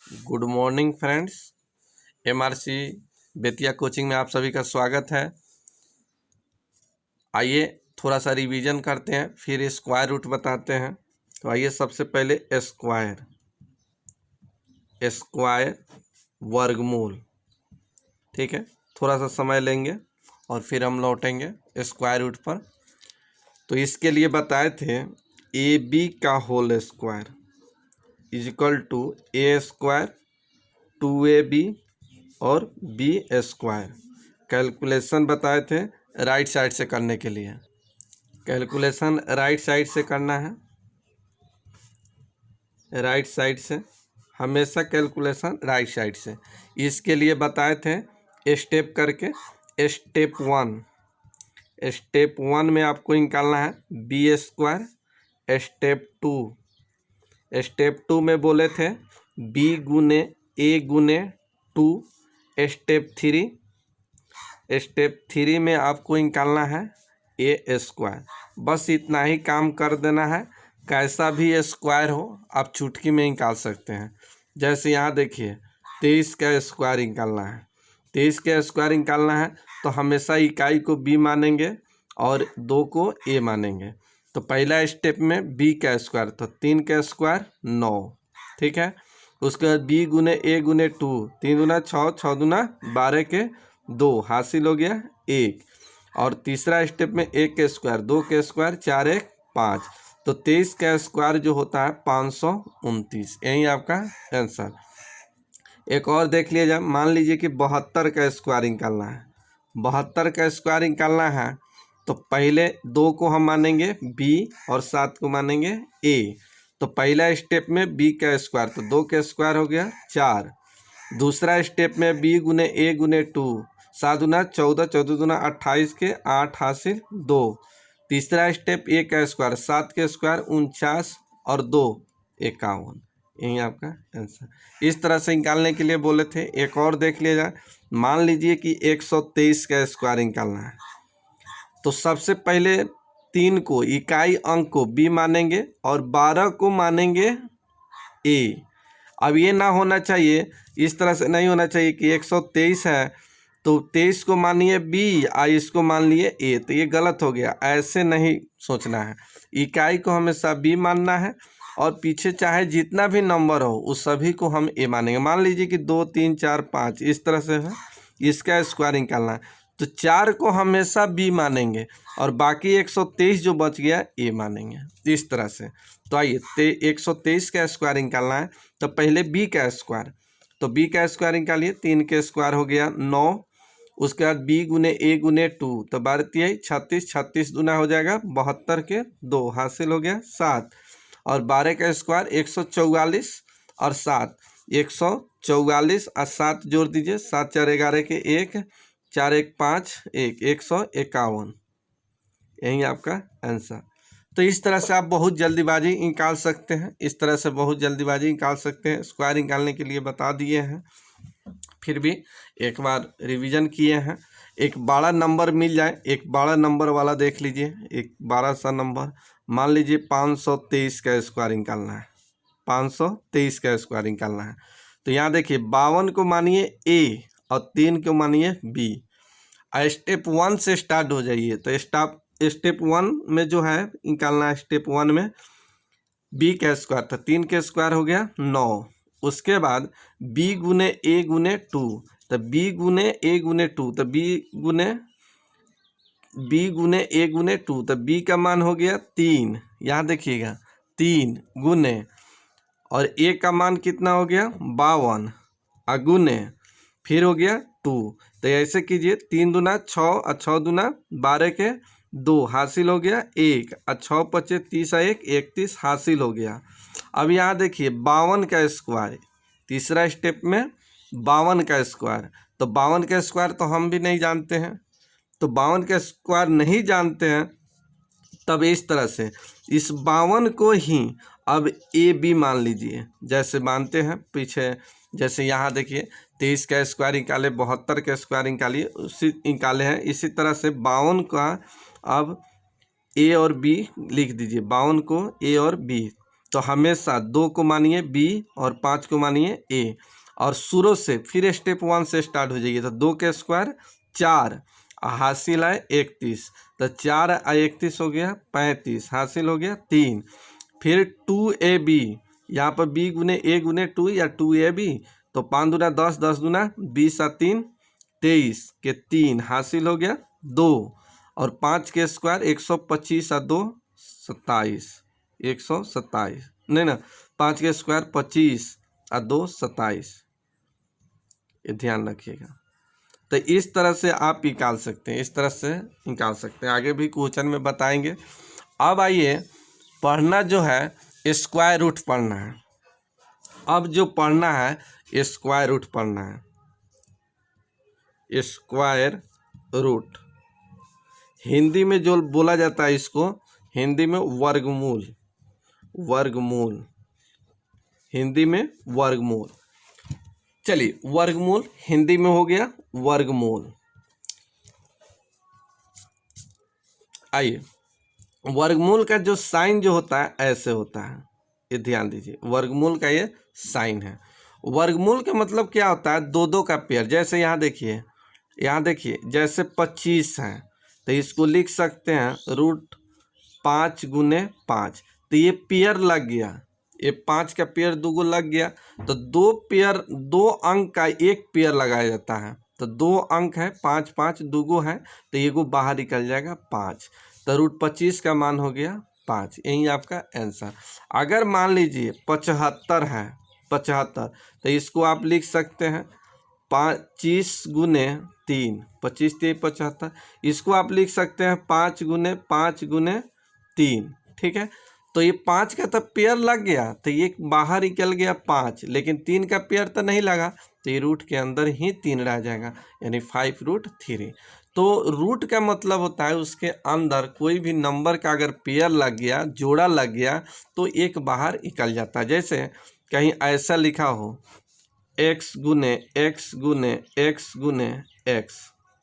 Good morning friends. MRC Bettiah coaching में आप सभी का स्वागत है। आइए थोड़ा सा रिवीजन करते हैं, फिर स्क्वायर रूट बताते हैं। तो आइए सबसे पहले स्क्वायर वर्गमूल, ठीक है। थोड़ा सा समय लेंगे और फिर हम लौटेंगे स्क्वायर रूट पर। तो इसके लिए बताए थे ए बी का whole square is equal to A square 2ab और बी स्क्वायर। कैलकुलेशन बताए थे राइट साइड से करने के लिए। कैलकुलेशन राइट साइड से करना है, राइट साइड से हमेशा कैलकुलेशन राइट साइड से। इसके लिए बताए थे स्टेप करके। स्टेप वन में आपको निकालना है बी स्क्वायर। स्टेप टू में बोले थे बी गुने ए गुने 2। स्टेप थ्री में आपको निकालना है ए स्क्वायर। बस इतना ही काम कर देना है। कैसा भी स्क्वायर हो आप चुटकी में निकाल सकते हैं। जैसे यहाँ देखिए 23 का स्क्वायर निकालना है। 23 का स्क्वायर निकालना है तो हमेशा इकाई को बी मानेंगे और 2 को ए मानेंगे। तो पहला स्टेप में बी का स्क्वायर, तो 3 का स्क्वायर 9, ठीक है। उसके बाद बी गुने ए गुने 2, 3 दूना 6, 6 दूना 12 के 2 हासिल हो गया 1। और तीसरा स्टेप में 1 के स्क्वायर, 2 के स्क्वायर 4 1 5। तो 23 का स्क्वायर जो होता है 529। यही आपका आंसर। एक और देख लीजिए, मान लीजिए कि 72 का स्क्वायर निकालना है। 72 का स्क्वायर निकालना है तो पहले 2 को हम मानेंगे बी और 7 को मानेंगे ए। तो पहला स्टेप में बी का स्क्वायर, तो 2 का स्क्वायर हो गया 4। दूसरा स्टेप में बी गुने ए गुने 2, 7 दूना 14, 14 दूना 28 के 8 हासिल 2। तीसरा स्टेप ए का स्क्वायर, 7 के स्क्वायर 49 और 2 51। यही आपका आंसर। इस तरह से निकालने के लिए बोले थे। एक और देख लिया जाए, मान लीजिए कि 123 का स्क्वायर निकालना है। तो सबसे पहले 3 को इकाई अंक को बी मानेंगे और 12 को मानेंगे ए। अब ये ना होना चाहिए, इस तरह से नहीं होना चाहिए कि 123 है तो 23 को मानिए बी और इसको मान लिए ए, तो ये गलत हो गया। ऐसे नहीं सोचना है। इकाई को हमेशा बी मानना है और पीछे चाहे जितना भी नंबर हो उस सभी को हम ए मानेंगे। मान लीजिए कि 2 3 4 5 इस तरह से है, इसका स्क्वायर निकालना है तो 4 को हमेशा बी मानेंगे और बाकी 123 जो बच गया ए मानेंगे, इस तरह से। तो आइए 123 का स्क्वायर निकालना है तो पहले बी का स्क्वायर, तो बी का स्क्वायर निकालिए। 3 के स्क्वायर हो गया 9। उसके बाद बी गुने ए गुने 2, तो 12 36, 36 दूना हो जाएगा 72 के 2 हासिल हो गया 7। और 12 का स्क्वायर 144 और 7, 144 और 7 जोड़ दीजिए, 7 4 11 के 1, 4 1 5 1, 151। यही आपका आंसर। तो इस तरह से आप बहुत जल्दीबाजी निकाल सकते हैं। इस तरह से बहुत जल्दीबाजी निकाल सकते हैं। स्क्वायर निकालने के लिए बता दिए हैं, फिर भी एक बार रिवीजन किए हैं। एक बड़ा नंबर मिल जाए, एक बड़ा नंबर वाला देख लीजिए। एक बड़ा सा नंबर, मान लीजिए 523 का स्क्वायर निकालना है। 523 का स्क्वायर निकालना है तो यहाँ देखिए 52 को मानिए ए और 3 को मानिए बी। स्टेप 1 से स्टार्ट हो जाइए। तो स्टेप 1 में जो है निकालना है, स्टेप 1 में बी का स्क्वायर था, 3 के स्क्वायर हो गया 9। उसके बाद बी गुने ए गुने 2, तो बी गुने ए गुने 2, तो बी गुने ए गुने 2, तो बी का मान हो गया 3। यहाँ देखिएगा 3 गुने और ए का मान कितना हो गया 52 अगुने फिर हो गया 2। तो ऐसे कीजिए 3 दूना 6 और 6 दूना 12 के 2 हासिल हो गया 1 और 6 25 30 1 31 हासिल हो गया। अब यहाँ देखिए 52 का स्क्वायर, तीसरा स्टेप में 52 का स्क्वायर। तो 52 का स्क्वायर तो हम भी नहीं जानते हैं, तो 52 का स्क्वायर नहीं जानते हैं तब इस तरह से इस 52 को ही अब ए बी मान लीजिए, जैसे मानते हैं पीछे। जैसे यहाँ देखिए 23 का स्क्वायर निकाले, 72 का स्क्वायर निकालिए, उसी निकाले हैं। इसी तरह से 52 का अब ए और बी लिख दीजिए, 52 को ए और बी। तो हमेशा 2 को मानिए बी और 5 को मानिए ए, और शुरू से फिर स्टेप 1 से स्टार्ट हो जाइए। तो 2 के स्क्वायर 4, हासिल है 31, तो 4 और 31 हो गया 35, हासिल हो गया 3। फिर 2ab, यहाँ पर b गुने a गुने 2 या 2ab, तो 5 दूना 10, 10 दूना 20 और 3 23 के 3, हासिल हो गया 2। और 5 के स्क्वायर 125 और 2 27, 127 नहीं ना, 5 के स्क्वायर 25 और 2 27, ये ध्यान रखिएगा। तो इस तरह से आप निकाल सकते हैं, इस तरह से निकाल सकते हैं। आगे भी क्वेश्चन में बताएंगे। अब आइए पढ़ना जो है स्क्वायर रूट पढ़ना है। अब जो पढ़ना है स्क्वायर रूट पढ़ना है। स्क्वायर रूट हिंदी में जो बोला जाता है, इसको हिंदी में वर्गमूल, वर्गमूल, हिंदी में वर्गमूल। चलिए वर्गमूल हिंदी में हो गया वर्गमूल। आइए वर्गमूल का जो साइन जो होता है ऐसे होता है, ये ध्यान दीजिए। वर्गमूल का ये साइन है। वर्गमूल का मतलब क्या होता है, 2-2 का पेयर। जैसे यहाँ देखिए, यहाँ देखिए जैसे 25 है तो इसको लिख सकते हैं रूट 5 गुने 5, तो ये पेयर लग गया, ये 5 का पेयर 2 गो लग गया। तो 2 पेयर 2 अंक का एक पेयर लगाया जाता है। तो 2 अंक है 5 5, 2 गो है तो ये गो बाहर निकल जाएगा 5, तो रूट 25 का मान हो गया 5। यही आपका आंसर। अगर मान लीजिए 75 है, 75, तो इसको आप लिख सकते हैं 25 गुने 3, 25 3 75, इसको आप लिख सकते हैं 5 गुने 5 गुने 3। ठीक है, तो ये 5 का तो पेयर लग गया, तो ये बाहर निकल गया 5, लेकिन 3 का पेयर तो नहीं लगा, तो ये रूट के अंदर ही 3 रह जाएगा, यानी 5 रूट 3। तो रूट का मतलब होता है उसके अंदर कोई भी नंबर का अगर पेयर लग गया, जोड़ा लग गया, तो एक बाहर निकल जाता है। जैसे कहीं ऐसा लिखा हो x गुने x गुने x गुने x,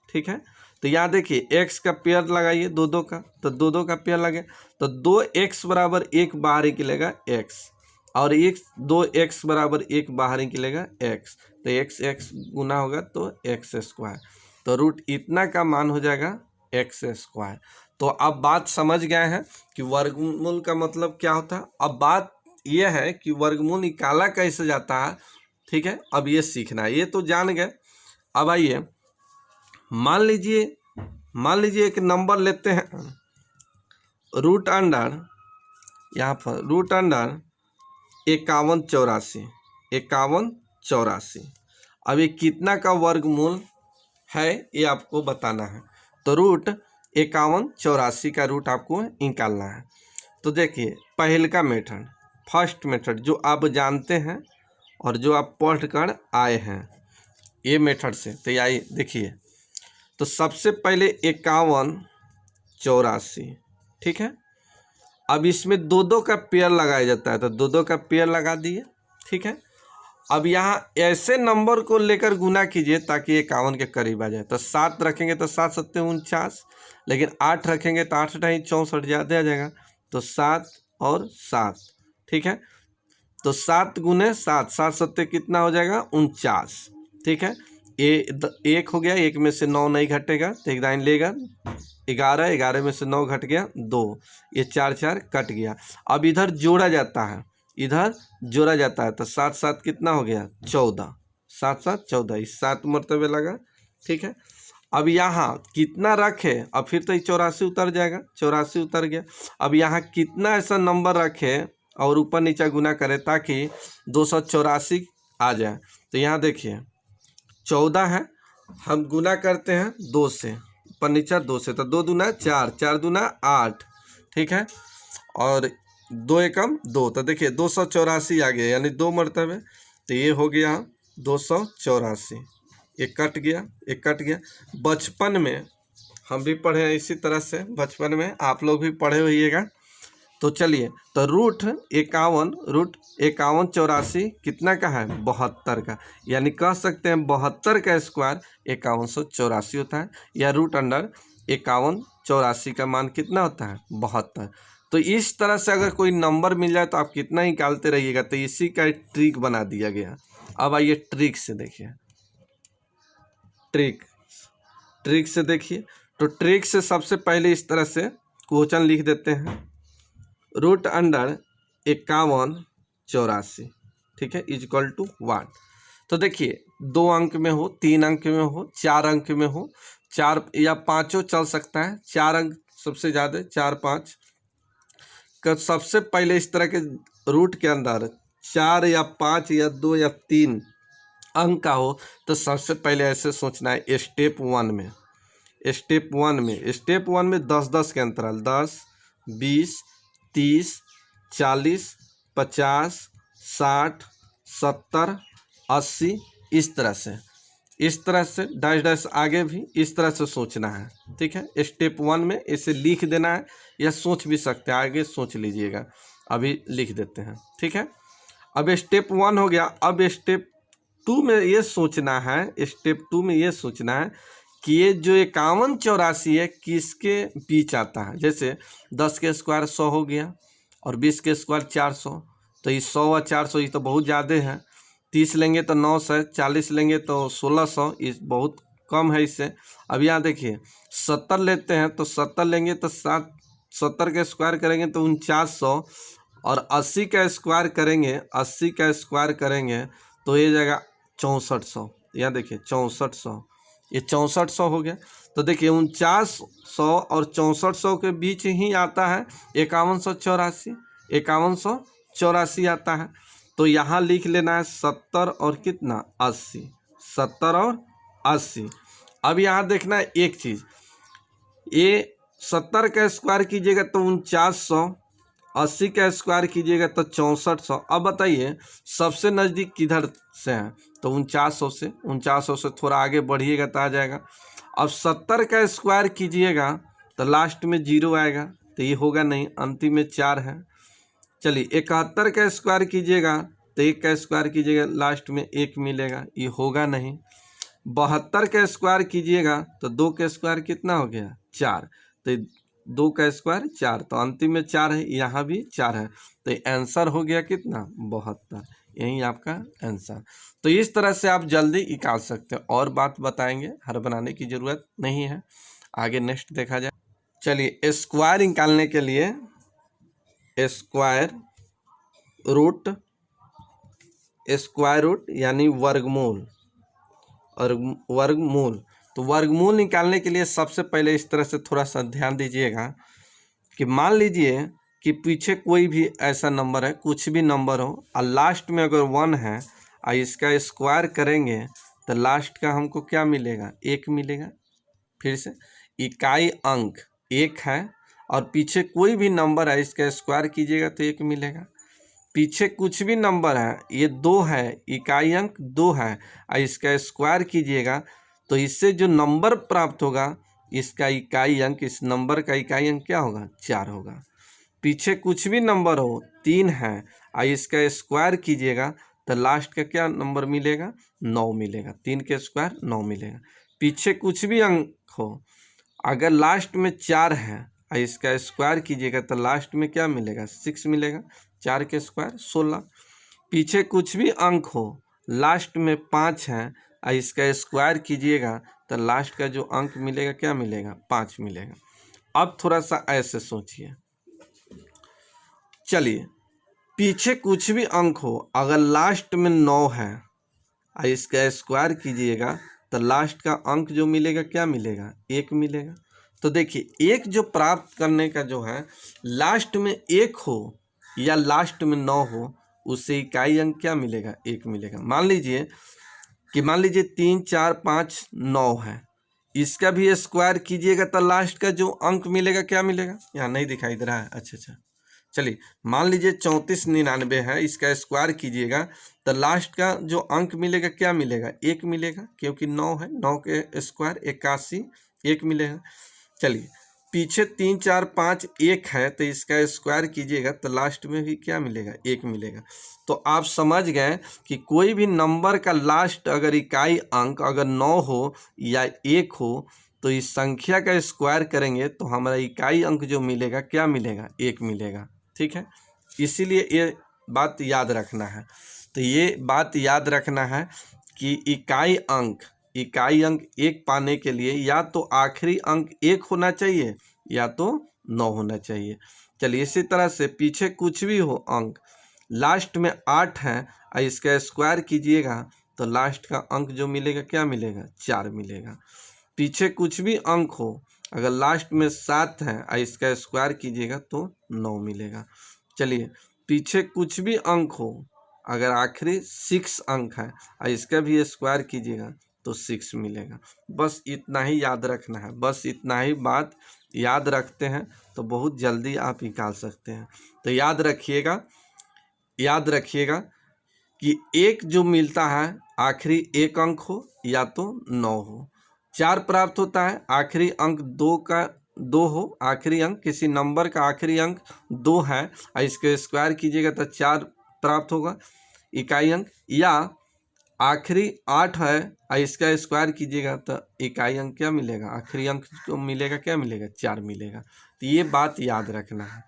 ठीक है, तो यहाँ देखिए x का पेयर लगाइए 2-2 का, तो 2-2 का पेयर लगे तो 2x बराबर 1 बाहर निकलेगा x, और 2x बराबर 1 बाहर निकलेगा x, तो x गुना होगा तो x स्क्वायर, तो रूट इतना का मान हो जाएगा x स्क्वायर। तो अब बात समझ गए हैं कि वर्गमूल का मतलब क्या होता है। अब बात यह है कि वर्गमूल निकाला कैसे जाता है, ठीक है, अब ये सीखना है। ये तो जान गए। अब आइए मान लीजिए एक नंबर लेते हैं रूट अंडर, यहाँ पर रूट अंडर 5184, 5184। अब ये कितना का वर्गमूल है ये आपको बताना है। तो रूट 5184 का रूट आपको निकालना है। तो देखिए पहल का मेथड, फर्स्ट मेथड जो आप जानते हैं और जो आप पढ़ कर आए हैं ये मेथड से, तो आइए देखिए। तो सबसे पहले 5184, ठीक है। अब इसमें 2-2 का पेयर लगाया जाता है, तो 2-2 का पेयर लगा दिए, ठीक है। अब यहाँ ऐसे नंबर को लेकर गुना कीजिए ताकि 51 के करीब आ जाए। तो 7 रखेंगे तो 7 7 49, लेकिन 8 रखेंगे तो 8 8 64, ज़्यादा आ जाएगा, तो 7 और 7, ठीक है। तो 7 गुने 7, 7 7 कितना हो जाएगा 49, ठीक है। ये 1 हो गया, 1 में से 9 नहीं घटेगा तो एक लाइन लेगा, 11, 11 में से 9 घट गया 2, ये 4 4 कट गया। अब इधर जोड़ा जाता है, इधर जोड़ा जाता है, तो 7 7 कितना हो गया 14, 7 7 14, इस 7 मरतबे लगा, ठीक है। अब यहाँ कितना रखे, अब फिर तो ये 84 उतर जाएगा, 84 उतर गया। अब यहाँ कितना ऐसा नंबर रखे और ऊपर नीचे गुना करें ताकि 284 आ जाए। तो यहाँ देखिए 14 है, हम गुना करते हैं 2 से, ऊपर नीचे 2 से, तो 2 दूना 4, 4 दूना 8, ठीक है, और 2 एकम 2, तो देखिए 284 आ गया, यानी 2 मरतबे, तो ये हो गया 284। एक कट गया, एक कट गया। बचपन में हम भी पढ़े हैं इसी तरह से, बचपन में आप लोग भी पढ़े होइएगा। तो चलिए, तो रूट 5184 कितना का है 72 का, यानी कह सकते हैं 72 का स्क्वायर 5184 होता है, या रूट अंडर 5184 का मान कितना होता है 72। तो इस तरह से अगर कोई नंबर मिल जाए तो आप कितना निकालते रहिएगा। तो इसी का ट्रिक बना दिया गया। अब आइए ट्रिक से देखिए, ट्रिक से देखिए। तो ट्रिक से सबसे पहले इस तरह से क्वेश्चन लिख देते हैं, रूट अंडर 5184, ठीक है, इजक्वल टू 1। तो देखिए 2 अंक में हो, 3 अंक में हो, 4 अंक में हो, 4 या 5 चल सकता है, 4 अंक सबसे ज़्यादा, 4 5 का। सबसे पहले इस तरह के रूट के अंदर 4 या 5 या 2 या 3 अंक का हो तो सबसे पहले ऐसे सोचना है स्टेप 1 में। स्टेप 1 में 10-10 के अंतराल, 10 20 30 40 50 60 70 80, इस तरह से डैश डैश आगे भी इस तरह से सोचना है, ठीक है। स्टेप 1 में इसे लिख देना है या सोच भी सकते हैं, आगे सोच लीजिएगा, अभी लिख देते हैं, ठीक है। अब स्टेप 1 हो गया। अब स्टेप 2 में ये सोचना है, स्टेप 2 में ये सोचना है कि ये जो 5184 है किसके बीच आता है। जैसे 10 के स्क्वायर 100 हो गया और 20 के स्क्वायर 400, तो ये 100 और 400 ये तो बहुत ज़्यादा है। 30 लेंगे तो 900, 40 लेंगे तो 1600, इस बहुत कम है इससे। अब यहाँ देखिए 70 लेते हैं तो 70 लेंगे तो 70 के स्क्वायर करेंगे तो 4900, और 80 का स्क्वायर करेंगे, 80 का स्क्वायर करेंगे तो ये जाएगा 6400। यहाँ देखिए 6400, ये 6400 हो गया। तो देखिए 4900 और 6400 के बीच ही आता है 5184, 5184 आता है। तो यहाँ लिख लेना है 70 और कितना 80, 70 और 80। अब यहाँ देखना है एक चीज़, ये 70 का स्क्वायर कीजिएगा तो 4900, 80 का स्क्वायर कीजिएगा तो 6400। अब बताइए सबसे नज़दीक किधर से है, तो 4900 से थोड़ा आगे बढ़िएगा तो आ जाएगा। अब 70 का स्क्वायर कीजिएगा तो लास्ट में 0 आएगा, तो ये होगा नहीं, अंतिम में 4 है। चलिए 71 का स्क्वायर कीजिएगा तो 1 का स्क्वायर कीजिएगा, लास्ट में 1 मिलेगा, ये होगा नहीं। 72 का स्क्वायर कीजिएगा तो 2 का स्क्वायर कितना हो गया 4, तो 2 का स्क्वायर 4, तो अंतिम में 4 है, यहाँ भी 4 है, तो आंसर हो गया कितना 72। यही आपका आंसर। तो इस तरह से आप जल्दी निकाल सकते हैं, और बात बताएंगे, हर बनाने की ज़रूरत नहीं है, आगे नेक्स्ट देखा जाए। चलिए स्क्वायर निकालने के लिए स्क्वायर रूट यानी वर्गमूल, और वर्गमूल, तो वर्गमूल निकालने के लिए सबसे पहले इस तरह से थोड़ा सा ध्यान दीजिएगा कि मान लीजिए कि पीछे कोई भी ऐसा नंबर है, कुछ भी नंबर हो, और लास्ट में अगर 1 है और इसका स्क्वायर करेंगे तो लास्ट का हमको क्या मिलेगा 1 मिलेगा। फिर से इकाई अंक 1 है और पीछे कोई भी नंबर है, इसका स्क्वायर कीजिएगा तो 1 मिलेगा। पीछे कुछ भी नंबर है, ये 2 है, इकाई अंक 2 है और इसका स्क्वायर कीजिएगा तो इससे जो नंबर प्राप्त होगा, इसका इकाई अंक, इस नंबर का इकाई अंक क्या होगा 4 होगा। पीछे कुछ भी नंबर हो, 3 है और इसका स्क्वायर कीजिएगा तो लास्ट का क्या नंबर मिलेगा 9 मिलेगा, 3 के स्क्वायर 9 मिलेगा। पीछे कुछ भी अंक हो, अगर लास्ट में 4 है और इसका स्क्वायर कीजिएगा तो लास्ट में क्या मिलेगा 6 मिलेगा, 4 के स्क्वायर 16। पीछे कुछ भी अंक हो, लास्ट में 5 है और इसका स्क्वायर कीजिएगा तो लास्ट का जो अंक मिलेगा क्या मिलेगा 5 मिलेगा। अब थोड़ा सा ऐसे सोचिए, चलिए पीछे कुछ भी अंक हो, अगर लास्ट में 9 है और इसका स्क्वायर कीजिएगा तो लास्ट का अंक जो मिलेगा क्या मिलेगा 1 मिलेगा। तो देखिए 1 जो प्राप्त करने का जो है, लास्ट में 1 हो या लास्ट में 9 हो, उससे इकाई अंक क्या मिलेगा 1 मिलेगा। मान लीजिए 3 4 5 9 है, इसका भी स्क्वायर कीजिएगा तो लास्ट का जो अंक मिलेगा क्या मिलेगा, यहाँ नहीं दिखाई दे रहा है, अच्छा चलिए मान लीजिए 3499 है, इसका स्क्वायर कीजिएगा तो लास्ट का जो अंक मिलेगा क्या मिलेगा 1 मिलेगा, क्योंकि 9 है, 9 के स्क्वायर 81, 1 मिलेगा। चलिए पीछे 3 4 5 1 है तो इसका स्क्वायर कीजिएगा तो लास्ट में भी क्या मिलेगा 1 मिलेगा। तो आप समझ गए कि कोई भी नंबर का लास्ट अगर इकाई अंक अगर 9 हो या 1 हो तो इस संख्या का स्क्वायर करेंगे तो हमारा इकाई अंक जो मिलेगा क्या मिलेगा, 1 मिलेगा। ठीक है, इसीलिए ये बात याद रखना है। तो ये बात याद रखना है कि इकाई अंक 1 पाने के लिए या तो आखिरी अंक 1 होना चाहिए या तो 9 होना चाहिए। चलिए, इसी तरह से पीछे कुछ भी हो अंक, लास्ट में 8 है और इसका स्क्वायर कीजिएगा तो लास्ट का अंक जो मिलेगा क्या मिलेगा, 4 मिलेगा। पीछे कुछ भी अंक हो, अगर लास्ट में 7 है और इसका स्क्वायर कीजिएगा तो 9 मिलेगा। चलिए, पीछे कुछ भी अंक हो, अगर आखिरी 6 अंक है और इसका भी स्क्वायर कीजिएगा तो 6 मिलेगा। बस इतना ही याद रखना है, बस इतना ही बात याद रखते हैं तो बहुत जल्दी आप निकाल सकते हैं। तो याद रखिएगा कि 1 जो मिलता है आखिरी 1 अंक हो या तो 9 हो। 4 प्राप्त होता है, आखिरी अंक 2 हो, आखिरी अंक किसी नंबर का आखिरी अंक 2 है और इसके स्क्वायर कीजिएगा तो 4 प्राप्त होगा इकाई अंक, या आखिरी 8 है और इसका स्क्वायर कीजिएगा तो इकाई अंक क्या मिलेगा, आखिरी अंक जो मिलेगा क्या मिलेगा, 4 मिलेगा। तो ये बात याद रखना है।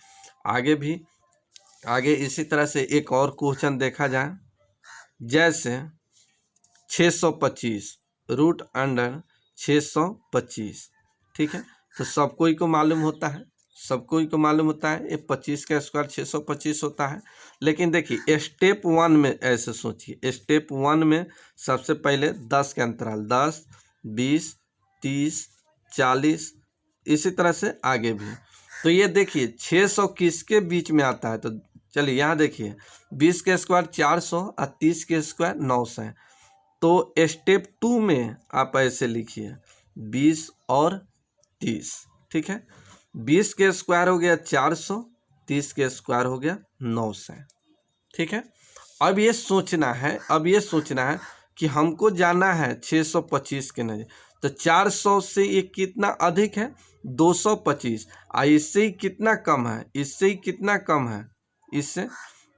आगे इसी तरह से एक और क्वेश्चन देखा जाए, जैसे 625 रूट अंडर 625। ठीक है, तो सबको ही को मालूम होता है, ये 25 का स्क्वायर 625 होता है। लेकिन देखिए स्टेप 1 में ऐसे सोचिए, स्टेप 1 में सबसे पहले 10 के अंतराल 10, 20, 30, 40, इसी तरह से आगे भी। तो ये देखिए 600 किसके बीच में आता है, तो चलिए यहाँ देखिए 20 के स्क्वायर 400 और 30 के स्क्वायर 900 है। तो स्टेप 2 में आप ऐसे लिखिए 20 और 30। ठीक है, 20 के स्क्वायर हो गया 400, 30 के स्क्वायर हो गया 900। ठीक है, अब ये सोचना है कि हमको जाना है 625 के नज़दीक, तो 400 से ये कितना अधिक है, 225, और इससे ही कितना कम है, इससे,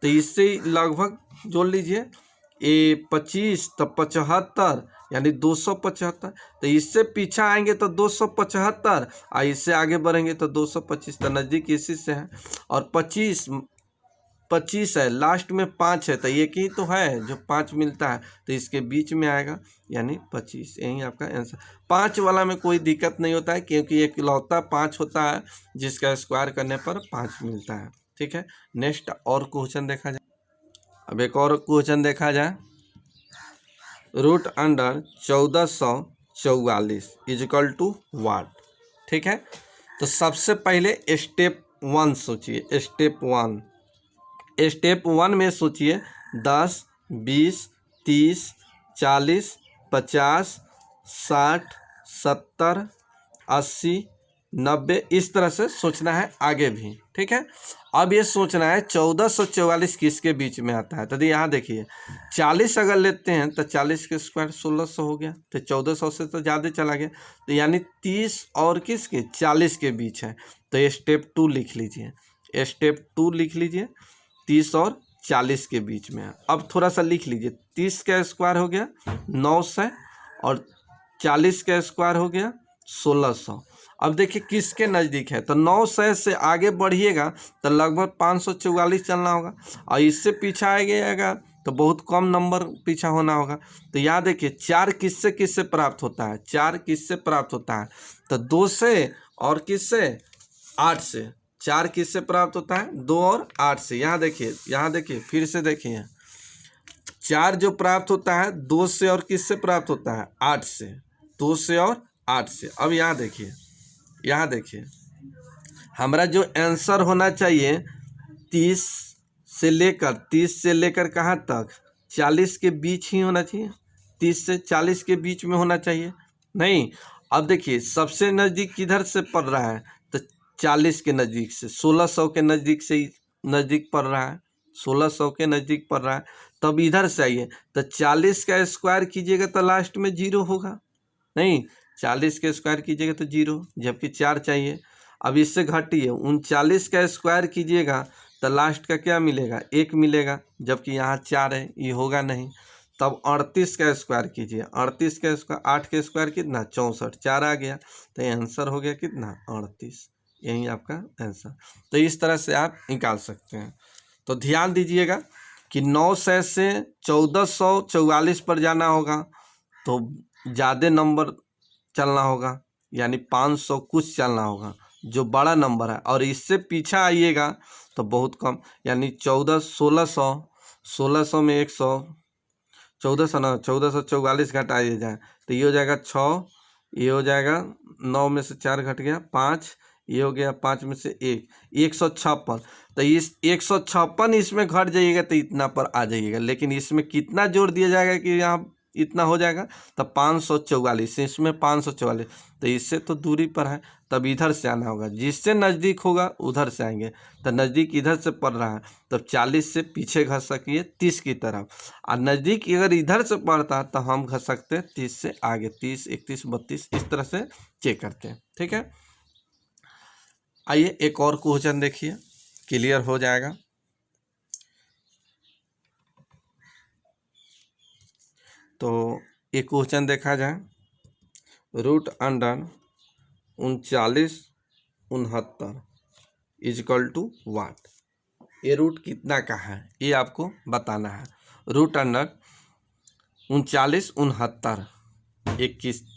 तो इससे लगभग जोड़ लीजिए, ये 25 तो 75 यानी 275। तो इससे पीछा आएंगे तो 275 और इससे आगे बढ़ेंगे तो 225, तो नज़दीक इसी से है। और 25 है, लास्ट में 5 है, तो एक ही तो है जो 5 मिलता है, तो इसके बीच में आएगा यानी 25। यही आपका आंसर। 5 वाला में कोई दिक्कत नहीं होता है क्योंकि एक इकलौता 5 होता है जिसका स्क्वायर करने पर 5 मिलता है। ठीक है, नेक्स्ट और क्वेश्चन देखा जाए। अब एक और क्वेश्चन देखा जाए, रूट अंडर 1444 इजिकल टू वाट। ठीक है, तो सबसे पहले स्टेप 1 सोचिए, स्टेप 1 में सोचिए 10, 20, 30, 40, 50, 60, 70, 80, 90, इस तरह से सोचना है आगे भी। ठीक है, अब ये सोचना है 1444 किसके बीच में आता है, तो यहाँ देखिए 40 अगर लेते हैं तो 40 के स्क्वायर 1600 हो गया, तो 1400 से तो ज़्यादा चला गया, तो यानी 30 और किसके 40 के बीच है। तो ये स्टेप 2 लिख लीजिए, 30 और 40 के बीच में है। अब थोड़ा सा लिख लीजिए, 30 का स्क्वायर हो गया 900 और 40 का स्क्वायर हो गया 1600। अब देखिए किसके नज़दीक है, तो 900 से आगे बढ़िएगा तो लगभग 544 चलना होगा, और इससे पीछा आएगा तो बहुत कम नंबर पीछा होना होगा। तो यहाँ देखिए 4 किससे प्राप्त होता है, 4 किससे प्राप्त होता है, तो 2 से और किससे 8 से। 4 किससे प्राप्त होता है, 2 और 8 से। यहाँ देखिए फिर से देखिए 4 जो प्राप्त होता है 2 से और किससे प्राप्त होता है, 8 से, 2 से और 8 से। अब यहाँ देखिए हमारा जो आंसर होना चाहिए 30 से लेकर कहाँ तक, 40 के बीच ही होना चाहिए, 30 से 40 के बीच में होना चाहिए नहीं। अब देखिए सबसे नज़दीक किधर से पड़ रहा है, तो 40 के नज़दीक से, 1600 के नज़दीक से नज़दीक पड़ रहा है, 1600 के नज़दीक पड़ रहा है। तब इधर से आइए तो 40 का स्क्वायर कीजिएगा तो लास्ट में 0 होगा, नहीं 40 के स्क्वायर कीजिएगा तो 0, जबकि 4 चाहिए। अब इससे घटिए 39 का स्क्वायर कीजिएगा तो लास्ट का क्या मिलेगा, 1 मिलेगा, जबकि यहाँ 4 है, ये होगा नहीं। तब 38 का स्क्वायर कीजिए, 38 का स्क्वायर 8 का स्क्वायर कितना 64, 4 आ गया, तो ये आंसर हो गया कितना 38, यही आपका आंसर। तो इस तरह से आप निकाल सकते हैं। तो ध्यान दीजिएगा कि 900 से 1444 पर जाना होगा तो ज़्यादा नंबर चलना होगा, यानी 500 कुछ चलना होगा जो बड़ा नंबर है, और इससे पीछा आइएगा तो बहुत कम, यानी 1600 में 100, 1444 घटाइए जाए तो ये हो जाएगा 6, ये हो जाएगा 9 में से 4 घट गया 5, ये हो गया 5 में से 156। तो इस 156 इसमें घट जाइएगा तो इतना पर आ जाइएगा, लेकिन इसमें कितना जोड़ दिया जाएगा कि यहाँ इतना हो जाएगा, तब 544, इसमें 544, तो इससे तो दूरी पर है, तब इधर से आना होगा, जिससे नज़दीक होगा उधर से आएंगे। तो नज़दीक इधर से पड़ रहा है, तब 40 से पीछे घसकिए 30 की तरफ, और नज़दीक अगर इधर से पड़ता तो हम घस सकते हैं 30 से आगे, 30, 31, 32, इस तरह से चेक करते हैं। ठीक है, आइए एक और क्वेश्चन देखिए, क्लियर हो जाएगा। तो एक क्वेश्चन देखा जाए, रूट अंडर 3969 इजकल टू वाट, ये रूट कितना का है ये आपको बताना है। रूट अंडर 3969 ये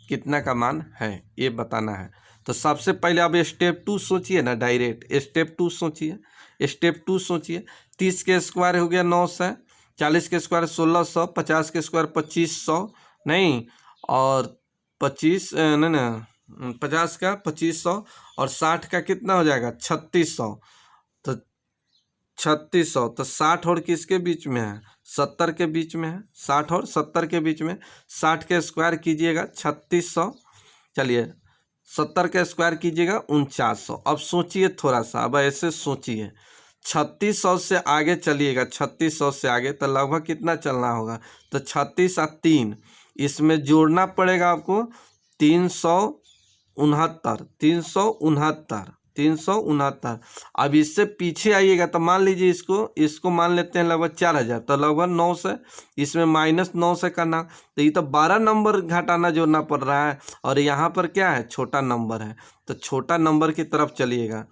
कितना का मान है ये बताना है। तो सबसे पहले आप स्टेप 2 सोचिए ना, डायरेक्ट स्टेप 2 सोचिए, स्टेप 2 सोचिए। 30 के स्क्वायर हो गया 900, 40 के स्क्वायर 1600, 50 के स्क्वायर 2500, नहीं और 25 नहीं ना 50 का 2500, और 60 का कितना हो जाएगा 3600, तो 3600, तो 60 और किसके बीच में है 70 के बीच में है, 60 और 70 के बीच में, 60 के स्क्वायर कीजिएगा 3600, चलिए 70 के स्क्वायर कीजिएगा 4900। अब सोचिए थोड़ा सा, अब ऐसे सोचिए 3600 से आगे चलिएगा, 3600 से आगे तो लगभग कितना चलना होगा, तो 36 और 3 इसमें जोड़ना पड़ेगा आपको 369। अब इससे पीछे आइएगा तो मान लीजिए इसको मान लेते हैं लगभग 4000, तो लगभग 9 से इसमें -9 से करना, तो ये तो 12 नंबर घटाना जोड़ना पड़ रहा है, और यहाँ पर क्या है छोटा नंबर है, तो छोटा नंबर की तरफ चलिएगा।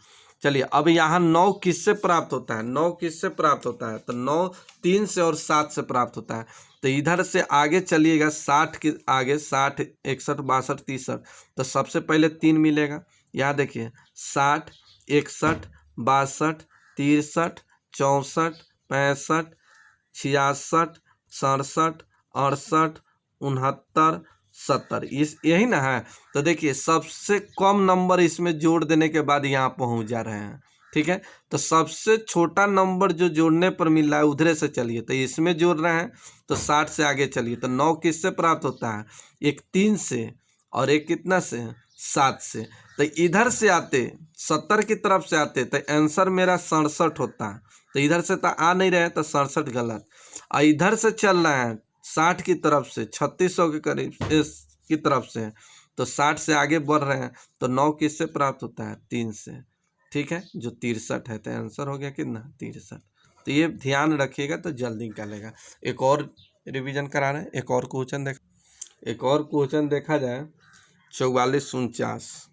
चलिए अब यहाँ 9 किससे प्राप्त होता है, 9 किससे प्राप्त होता है, तो 9 3 से और 7 से प्राप्त होता है। तो इधर से आगे चलिएगा 60 के आगे, 60, 61, 62, 63, तो सबसे पहले 3 मिलेगा, यहाँ देखिए 60, 61, 62, 63, 64, 65, 66, 67, 68, 69, 70, इस यही ना है। तो देखिए सबसे कम नंबर इसमें जोड़ देने के बाद यहाँ पहुँच जा रहे हैं। ठीक है, तो सबसे छोटा नंबर जो जोड़ने पर मिल रहा है उधरे से चलिए, तो इसमें जोड़ रहे हैं तो 60 से आगे चलिए, तो 9 किससे प्राप्त होता है, एक 3 से और एक कितना से 7 से, तो इधर से आते 70 की तरफ से आते तो आंसर मेरा 67 होता है, तो इधर से तो आ नहीं रहे तो 67 गलत, और इधर से चल रहे हैं 60 की तरफ से 3600 के करीब की तरफ से, तो 60 से आगे बढ़ रहे हैं, तो 9 किससे प्राप्त होता है 3 से। ठीक है, जो 63 है, तो आंसर हो गया कितना 63। तो ये ध्यान रखिएगा तो जल्दी निकालेगा। एक और रिवीजन करा रहे हैं, एक और क्वेश्चन देखा जाए 4449।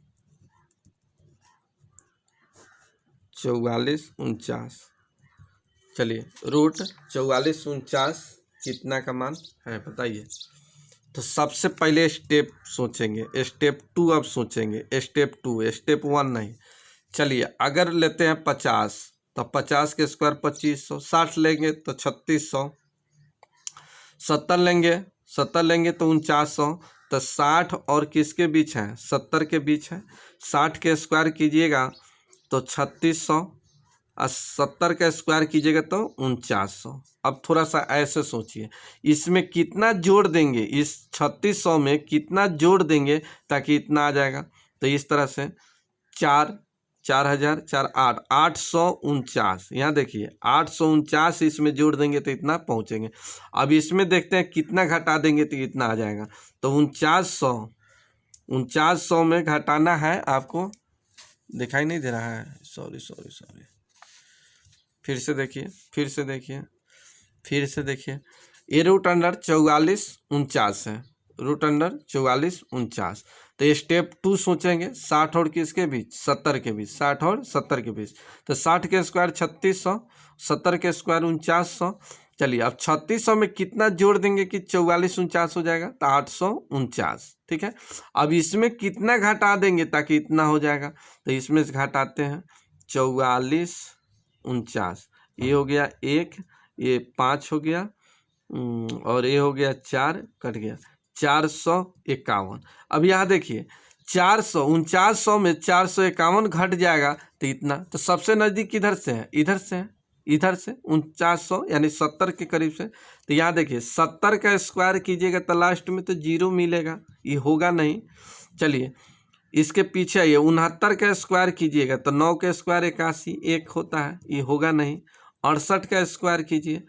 चलिए रूट 4449 कितना का मान है बताइए। तो सबसे पहले स्टेप सोचेंगे, स्टेप 2 अब सोचेंगे, स्टेप 2, स्टेप 1 नहीं। चलिए अगर लेते हैं 50, तो 50 के स्क्वायर 2500, 60 लेंगे तो 3600, 70 लेंगे तो 4900, तो 60 और किसके बीच है 70 के बीच है, 60 के स्क्वायर कीजिएगा तो 3600, और 70 का स्क्वायर कीजिएगा तो 4900। अब थोड़ा सा ऐसे सोचिए इसमें कितना जोड़ देंगे, इस 3600 में कितना जोड़ देंगे ताकि इतना आ जाएगा, तो इस तरह से 4000, 4, 8, 849, यहाँ देखिए 849 इसमें जोड़ देंगे तो इतना पहुँचेंगे। अब इसमें देखते हैं कितना घटा देंगे तो इतना आ जाएगा, तो 4900 में घटाना है आपको, दिखाई नहीं दे रहा है, सॉरी, फिर से देखिए, ये रूट अंडर 4449 है, रूट अंडर 4449। तो ये स्टेप 2 सोचेंगे 60 और किसके बीच, 70 के बीच, 60 और 70 के बीच। तो 60 के स्क्वायर 3600, 70 के स्क्वायर 4900। चलिए अब 3600 में कितना जोड़ देंगे कि 4449 हो जाएगा, तो 849। ठीक है, अब इसमें कितना घटा देंगे ताकि इतना हो जाएगा, तो इसमें से घटाते हैं 4449, ये हो गया 1, ये 5 हो गया, और ये हो गया 4, कट गया 451। अब यहाँ देखिए 4900 में 451 घट जाएगा तो इतना, तो सबसे नज़दीक किधर से है, इधर से है, इधर से 4900 यानी 70 के करीब से। तो यहाँ देखिए 70 का स्क्वायर कीजिएगा तो लास्ट में तो 0 मिलेगा, ये होगा नहीं। चलिए इसके पीछे ये 69 का स्क्वायर कीजिएगा तो 9 का स्क्वायर 81, 1 होता है, ये होगा नहीं। 68 का स्क्वायर कीजिए,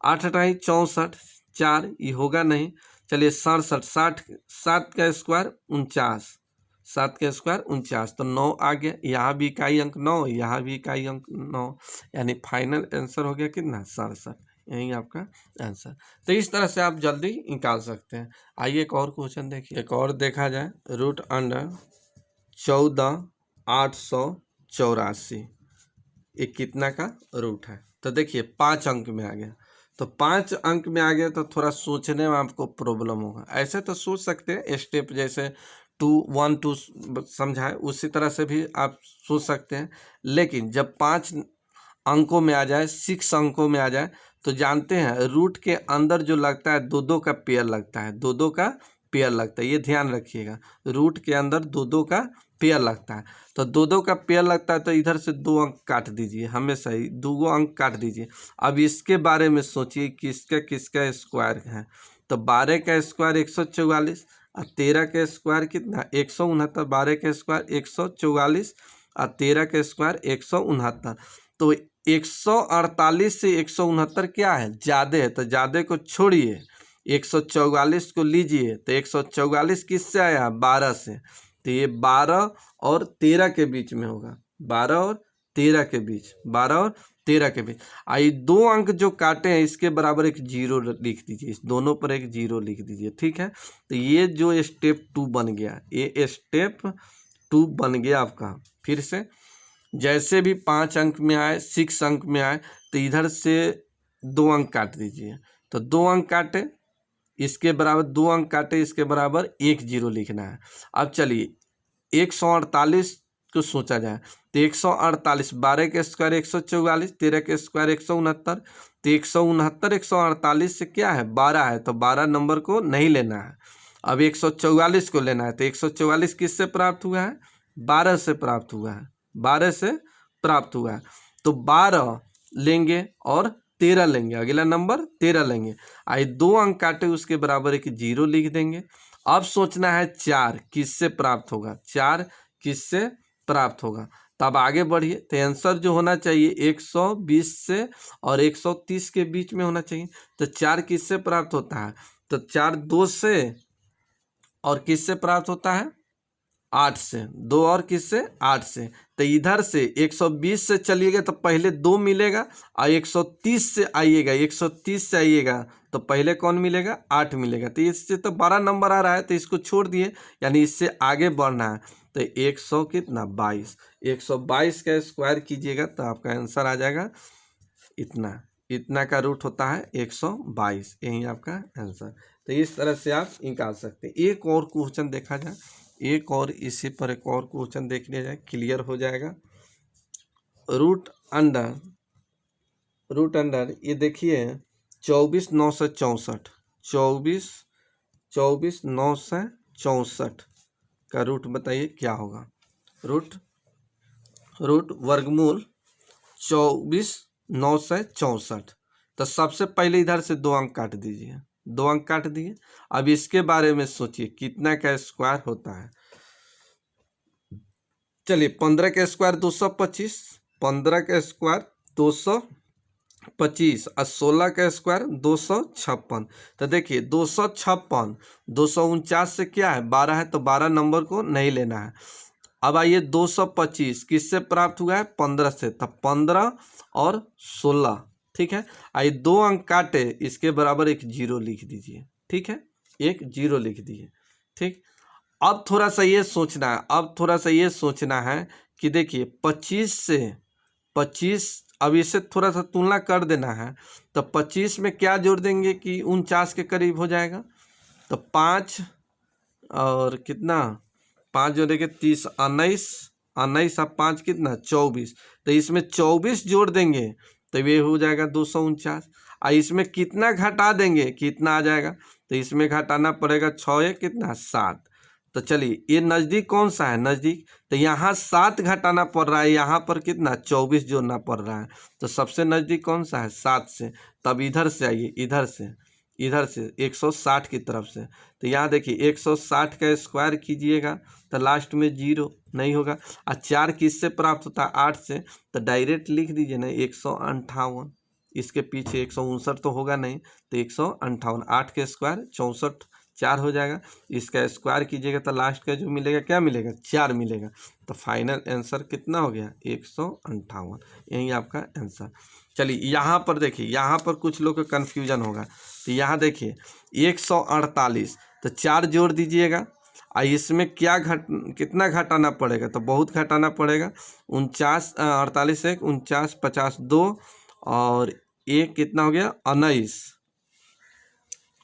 8 अठाई 64, 4, ये होगा नहीं। चलिए 67, 7 का स्क्वायर 49, 7 का स्क्वायर 49, तो 9 आ गया। यहाँ भी इकाई अंक 9, यहाँ भी इकाई अंक 9, यानी फाइनल आंसर हो गया कितना, 67। यही आपका आंसर। तो इस तरह से आप जल्दी निकाल सकते हैं। आइए एक और क्वेश्चन देखिए, एक और देखा जाए। रूट अंडर 14884, ये कितना का रूट है, तो देखिए 5 अंक में आ गया। तो 5 अंक में आ गया तो थोड़ा सोचने में आपको प्रॉब्लम होगा। ऐसे तो सोच सकते हैं स्टेप जैसे 2 1 2 समझाए उसी तरह से भी आप सोच सकते हैं, लेकिन जब 5 अंकों में आ जाए, 6 अंकों में आ जाए, तो जानते हैं रूट के अंदर जो लगता है 2-2 का पेयर लगता है, 2-2 का पेयर लगता है, ये ध्यान रखिएगा। रूट के अंदर 2-2 का पेयर लगता है, तो 2-2 का पेयर लगता है तो इधर से 2 अंक काट दीजिए, हमेशा ही 2 अंक काट दीजिए। अब इसके बारे में सोचिए किसका किसका स्क्वायर है, तो 12 का स्क्वायर 144 और 13 का स्क्वायर कितना 169, 12 का स्क्वायर 144 और 13 का स्क्वायर 169। तो 148 से 169 क्या है, ज़्यादा है, तो ज़्यादा को छोड़िए, 144 को लीजिए, तो 144 किससे आया, 12 से, तो ये 12 और 13 के बीच में होगा, 12 और 13 के बीच, 12 और 13 के बीच। आई 2 अंक जो काटे हैं इसके बराबर एक 0 लिख दीजिए, इस दोनों पर एक 0 लिख दीजिए। ठीक है, तो ये जो स्टेप 2 बन गया, ये स्टेप 2 बन गया आपका। फिर से जैसे भी 5 अंक में आए, 6 अंक में आए, तो इधर से 2 अंक काट दीजिए, तो 2 अंक काटे, इसके बराबर 2 अंक काटे, इसके बराबर 1 0 लिखना है। अब चलिए 148 को सोचा जाए, तो 148, 12 के स्क्वायर 144, 13 के स्क्वायर 169, तो 169 148 से क्या है, 12 है, तो 12 नंबर को नहीं लेना है, अब 144 को लेना है। तो 144 किससे प्राप्त हुआ है, 12 से प्राप्त हुआ है, 12 से प्राप्त हुआ है। तो 12 लेंगे और 13 लेंगे, अगला नंबर 13 लेंगे। आई 2 अंक काटे, उसके बराबर एक 0 लिख देंगे। अब सोचना है 4 किससे प्राप्त होगा, 4 किससे प्राप्त होगा, तब आगे बढ़िए। तो आंसर जो होना चाहिए 120 से और 130 के बीच में होना चाहिए। तो 4 किससे प्राप्त होता है, तो 4 2 से और किससे प्राप्त होता है, 8 से, 2 और किससे, 8 से। तो इधर से 120 से चलिएगा तो पहले 2 मिलेगा, और 130 से आइएगा, 130 से आइएगा तो पहले कौन मिलेगा, 8 मिलेगा। तो इससे तो 12 नंबर आ रहा है, तो इसको छोड़ दिए, यानी इससे आगे बढ़ना है। तो 100 कितना 22, 122 का स्क्वायर कीजिएगा तो आपका आंसर आ जाएगा इतना, इतना का रूट होता है 122, यही आपका आंसर। तो इस तरह से आप निकाल सकते हैं। एक और क्वेश्चन देखा जाए, एक और इसी पर एक और क्वेश्चन देख लिया जाए, क्लियर हो जाएगा। रूट अंडर ये देखिए 24,964, 24,964 का रूट बताइए क्या होगा। रूट वर्गमूल 24,964। तो सबसे पहले इधर से 2 अंक काट दीजिए, 2 अंक काट दिए। अब इसके बारे में सोचिए कितना का स्क्वायर होता है। चलिए 15 का स्क्वायर 225, 15 का स्क्वायर 225 और 16 का स्क्वायर 256। तो देखिए 256, 249 से क्या है, 12 है, तो 12 नंबर को नहीं लेना है। अब आइए 225 किससे प्राप्त हुआ है, 15 से, तब 15 और 16, ठीक है। आइए 2 अंक काटे, इसके बराबर एक 0 लिख दीजिए, ठीक है, एक 0 लिख दिए, ठीक। अब थोड़ा सा ये सोचना है कि देखिए 25 से 25, अब इससे थोड़ा सा तुलना कर देना है। तो 25 में क्या जोड़ देंगे कि 49 के करीब हो जाएगा। तो 5 और कितना, 5 जोड़ेंगे 30, 19 अब 5 कितना 24। तो इसमें 24 जोड़ देंगे तो ये हो जाएगा 249। और इसमें कितना घटा देंगे, कितना आ जाएगा, तो इसमें घटाना पड़ेगा 6 एक कितना 7। तो चलिए ये नज़दीक कौन सा है, नज़दीक, तो यहाँ 7 घटाना पड़ रहा है, यहाँ पर कितना 24 जोड़ना पड़ रहा है। तो सबसे नज़दीक कौन सा है 7 से। तब इधर से आइए, इधर से 160 की तरफ से। तो यहाँ देखिए 160 का स्क्वायर कीजिएगा तो लास्ट में 0 नहीं होगा। और 4 किससे प्राप्त होता है 8 से। तो डायरेक्ट लिख दीजिए ना 158, इसके पीछे 159 तो होगा नहीं, तो 158, 8 के स्क्वायर 64, 4 हो जाएगा। इसका स्क्वायर कीजिएगा तो लास्ट का जो मिलेगा क्या मिलेगा 4 मिलेगा। तो फाइनल आंसर कितना हो गया 158, यही आपका आंसर। चलिए यहाँ पर देखिए, यहाँ पर कुछ लोग का कन्फ्यूजन होगा। तो यहाँ देखिए 148, तो 4 जोड़ दीजिएगा। और इसमें कितना घटाना पड़ेगा, तो बहुत घटाना पड़ेगा। 49, 48 एक 49, 50 2 और एक कितना हो गया 19,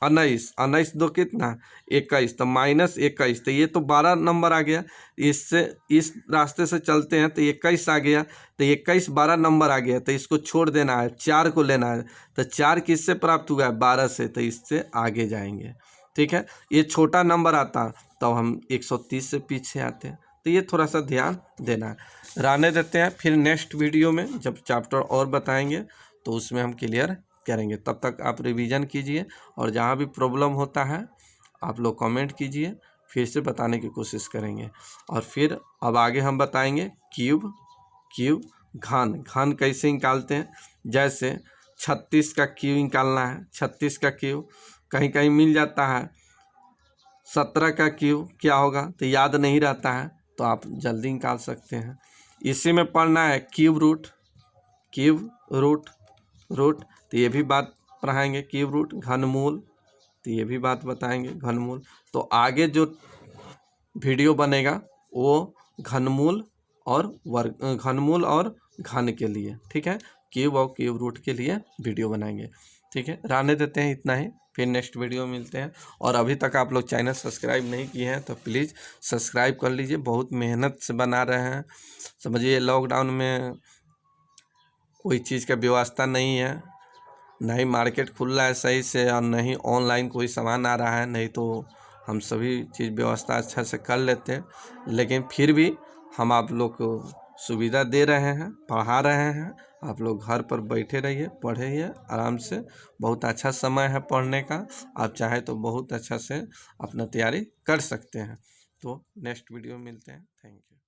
19 2 कितना 21, तो -21। तो ये तो 12 नंबर आ गया। इससे इस रास्ते से चलते हैं तो 21 आ गया। तो 21 12 नंबर आ गया, तो इसको छोड़ देना है, 4 को लेना है। तो 4 किससे प्राप्त हुआ है 12 से, तो इससे आगे जाएंगे, ठीक है। ये छोटा नंबर आता तो हम 130 से पीछे आते हैं। तो ये थोड़ा सा ध्यान देना है, रहने देते हैं। फिर नेक्स्ट वीडियो में जब चैप्टर और बताएंगे तो उसमें हम क्लियर करेंगे। तब तक आप रिवीजन कीजिए और जहाँ भी प्रॉब्लम होता है आप लोग कमेंट कीजिए, फिर से बताने की कोशिश करेंगे। और फिर अब आगे हम बताएंगे क्यूब घन कैसे निकालते हैं। जैसे 36 का क्यूब निकालना है, 36 का क्यूब कहीं कहीं मिल जाता है। 17 का क्यूब क्या होगा तो याद नहीं रहता है, तो आप जल्दी निकाल सकते हैं। इसी में पढ़ना है क्यूब रूट, तो ये भी बात पढ़ाएंगे। क्यूब रूट घनमूल, तो ये भी बात बताएंगे घनमूल। तो आगे जो वीडियो बनेगा वो घनमूल और घन के लिए, ठीक है, क्यूब और क्यूब रूट के लिए वीडियो बनाएंगे, ठीक है। रहने देते हैं इतना ही, फिर नेक्स्ट वीडियो मिलते हैं। और अभी तक आप लोग चैनल सब्सक्राइब नहीं किए हैं तो प्लीज़ सब्सक्राइब कर लीजिए। बहुत मेहनत से बना रहे हैं, समझिए लॉकडाउन में कोई चीज़ का व्यवस्था नहीं है, नहीं मार्केट खुल रहा है सही से और नहीं ऑनलाइन कोई सामान आ रहा है। नहीं तो हम सभी चीज़ व्यवस्था अच्छा से कर लेते हैं, लेकिन फिर भी हम आप लोग को सुविधा दे रहे हैं, पढ़ा रहे हैं। आप लोग घर पर बैठे रहिए, पढ़िए आराम से। बहुत अच्छा समय है पढ़ने का, आप चाहे तो बहुत अच्छा से अपना तैयारी कर सकते हैं। तो नेक्स्ट वीडियो में मिलते हैं। Thank you.